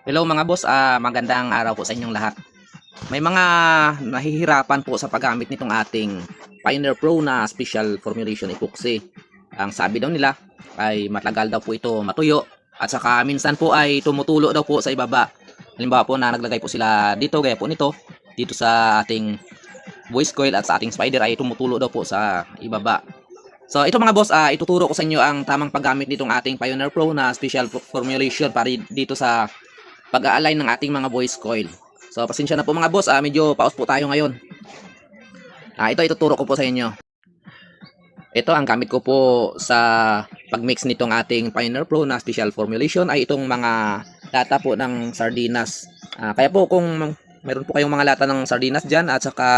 Hello mga boss, magandang araw po sa inyong lahat. May mga nahihirapan po sa paggamit nitong ating Pioneer Pro na special formulation epoxy. Ang sabi daw nila ay matagal daw po ito matuyo at saka minsan po ay tumutulo daw po sa ibaba. Halimbawa po na naglagay po sila dito, gaya po nito, dito sa ating voice coil at sa ating spider ay tumutulo daw po sa ibaba. So ito mga boss, ituturo ko sa inyo ang tamang paggamit nitong ating Pioneer Pro na special formulation para dito sa pag-a-align ng ating mga voice coil. So pasensya na po mga boss, medyo pause po tayo ngayon. Ito ituturo ko po sa inyo. Ito ang gamit ko po sa pag-mix nitong ating Pioneer Pro na special formulation ay itong mga lata po ng sardinas. Kaya po kung meron po kayong mga lata ng sardinas dyan at saka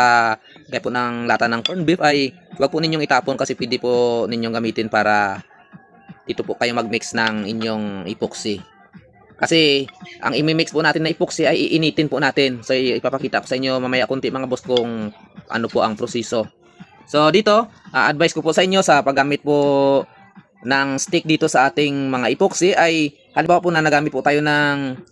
kaya po ng lata ng corned beef ay huwag po ninyong itapon kasi pwede po ninyong gamitin para dito po kayo mag-mix ng inyong epoxy. Kasi ang imimix po natin na epoxy ay iinitin po natin. So ipapakita ko sa inyo mamaya kunti mga boss kung ano po ang proseso. So dito, advice ko po sa inyo sa paggamit po ng stick dito sa ating mga epoxy ay halimbawa po na nagamit po tayo ng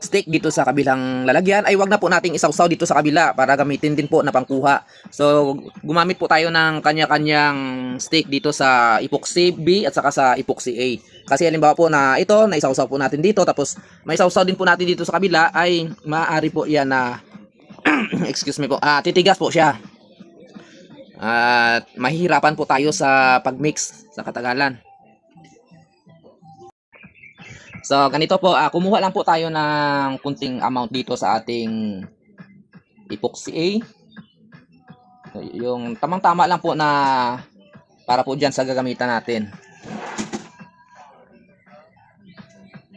stick dito sa kabilang lalagyan ay wag na po nating isawsaw dito sa kabila para gamitin din po na pangkuha. So gumamit po tayo ng kanya-kanyang stick dito sa epoxy B at saka sa epoxy A. Kasi halimbawa po na ito, na isawsaw po natin dito tapos may isawsaw din po natin dito sa kabila ay maaari po yan na excuse me po, titigas po siya. At mahihirapan po tayo sa pagmix sa katagalan. So ganito po, kumuha lang po tayo ng kunting amount dito sa ating epoxy A. So, yung tamang-tama lang po na para po dyan sa gagamitan natin.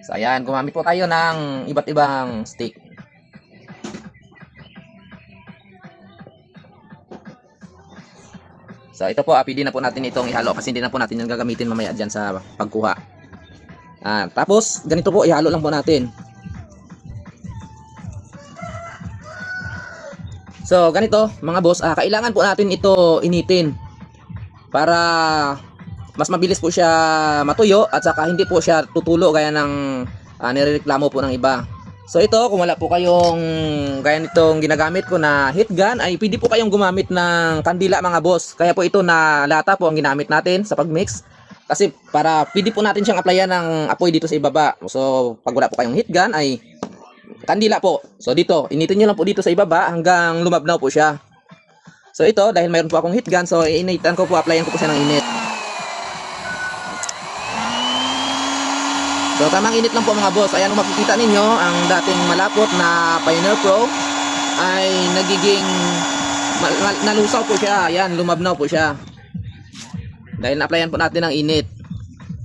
So ayan, gumamit po tayo ng iba't ibang stick. So ito po, pwede na po natin itong ihalo kasi hindi na po natin yung gagamitin mamaya dyan sa pagkuha. Tapos ganito po, ihalo lang po natin. So ganito mga boss, kailangan po natin ito initin para mas mabilis po siya matuyo at saka hindi po siya tutulo gaya ng nirereklamo po ng iba. So ito, kung wala po kayong gaya nitong ginagamit ko na heat gun ay pwede po kayong gumamit ng kandila mga boss. Kaya po ito na lata po ang ginamit natin sa pagmix. Kasi para pwede po natin siyang applyan ng apoy dito sa ibaba. So pag wala po kayong heat gun ay kandila po. So dito, initin nyo lang po dito sa ibaba hanggang lumabnaw po siya. So ito, dahil mayroon po akong heat gun, so initan ko po, applyan ko po siya ng init. So tamang init lang po mga boss. Ayan, kung makikita ninyo, ang dating malapot na Pioneer Pro ay nagiging nalusaw po siya. Ayan, lumabnaw po siya. Dahil na-applyan po natin ng init.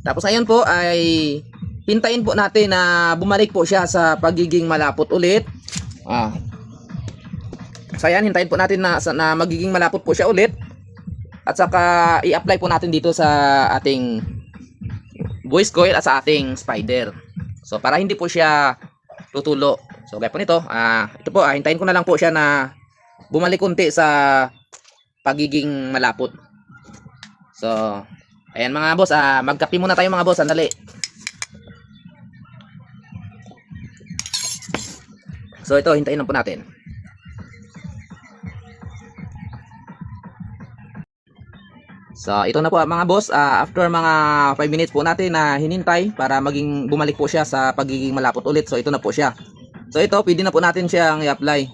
Tapos ayan po ay hintayin po natin na bumalik po siya sa pagiging malapot ulit. So ayan, hintayin po natin na magiging malapot po siya ulit. At saka i-apply po natin dito sa ating voice coil at sa ating spider. So para hindi po siya tutulo. So gaya po nito, ito po, hintayin ko na lang po siya na bumalik kunti sa pagiging malapot. So ayan mga boss, magkape muna tayo mga boss, sandali. So ito, hintayin lang po natin. So ito na po mga boss, after mga 5 minutes po natin na hinintay para maging bumalik po siya sa pagiging malapot ulit. So ito na po siya. So ito, pwede na po natin siyang i-apply.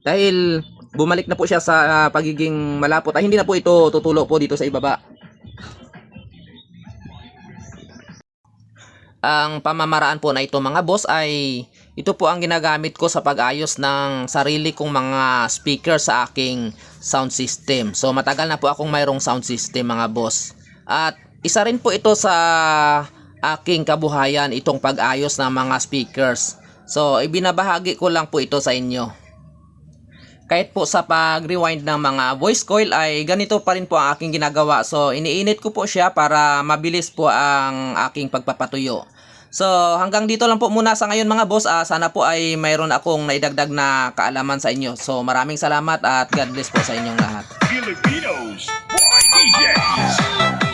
Dahil bumalik na po siya sa pagiging malapot, ay hindi na po ito tutulo po dito sa ibaba. Ang pamamaraan po na ito mga boss ay ito po ang ginagamit ko sa pag-ayos ng sarili kong mga speaker sa aking sound system. So matagal na po akong mayroong sound system mga boss. At isa rin po ito sa aking kabuhayan, itong pag-ayos ng mga speakers. So ibinabahagi ko lang po ito sa inyo. Kahit po sa pag-rewind ng mga voice coil ay ganito pa rin po ang aking ginagawa. So iniinit ko po siya para mabilis po ang aking pagpapatuyo. So hanggang dito lang po muna sa ngayon mga boss. Sana po ay mayroon akong naidagdag na kaalaman sa inyo. So maraming salamat at God bless po sa inyong lahat. Filipinos, why DJs?